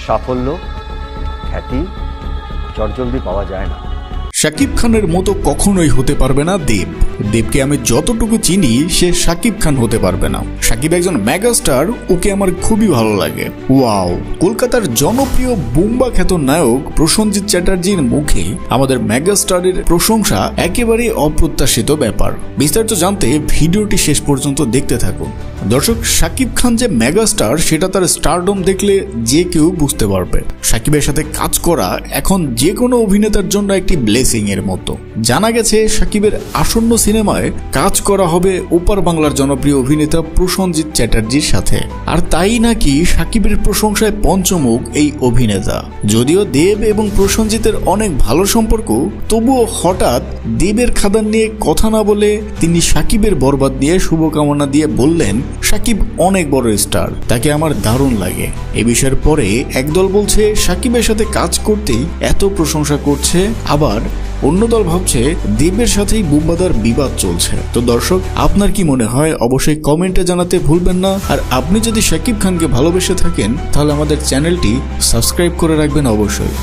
সাফল্য খ্যাতি চটজলদি পাওয়া যায় না। শাকিব খানের মতো কখনোই হতে পারবে না দেব। দেবকে আমি যতটুকু চিনি সে শাকিব খান হতে পারবে না। শাকিব একজন মেগাস্টার, ওকে আমার খুবই ভালো লাগে। ওয়াও, কলকাতার জনপ্রিয় বুম্বা খ্যাত নায়ক প্রসেনজিৎ চ্যাটার্জির মুখে আমাদের মেগাস্টারের প্রশংসা একেবারে অপ্রত্যাশিত ব্যাপার। বিস্তারিত জানতে ভিডিওটি শেষ পর্যন্ত দেখতে থাকুন। দর্শক, শাকিব খান যে মেগাস্টার সেটা তার স্টারডম দেখলে যে কেউ বুঝতে পারবে। শাকিবের সাথে কাজ করা এখন যে কোনো অভিনেতার জন্য একটি ব্লেসিং এর মতো। জানা গেছে শাকিবের আসন্ন সিনেমায় কাজ করা হবে ওপার বাংলার জনপ্রিয় অভিনেতা প্রসেনজিৎ চ্যাটার্জির সাথে। আর তাই নাকি শাকিবের প্রশংসায় পঞ্চমুখ এই অভিনেতা। যদিও দেব এবং প্রসেনজিতের অনেক ভালো সম্পর্ক, তবুও হঠাৎ দেবের খাদান নিয়ে কথা না বলে তিনি শাকিবের বরবাদ নিয়ে শুভকামনা দিয়ে বললেন, শাকিব অনেক বড় স্টার, তাকে আমার দারুণ লাগে। এ বিষয়ের পরে একদল বলছে শাকিবের সাথে কাজ করতেই এত প্রশংসা করছে, আবার অন্য দল ভাবছে দেবের সাথেই বুম্বাদার বিবাদ চলছে। তো দর্শক, আপনার কি মনে হয় অবশ্যই কমেন্টে জানাতে ভুলবেন না। আর আপনি যদি শাকিব খানকে ভালোবেসে থাকেন তাহলে আমাদের চ্যানেলটি সাবস্ক্রাইব করে রাখবেন অবশ্যই।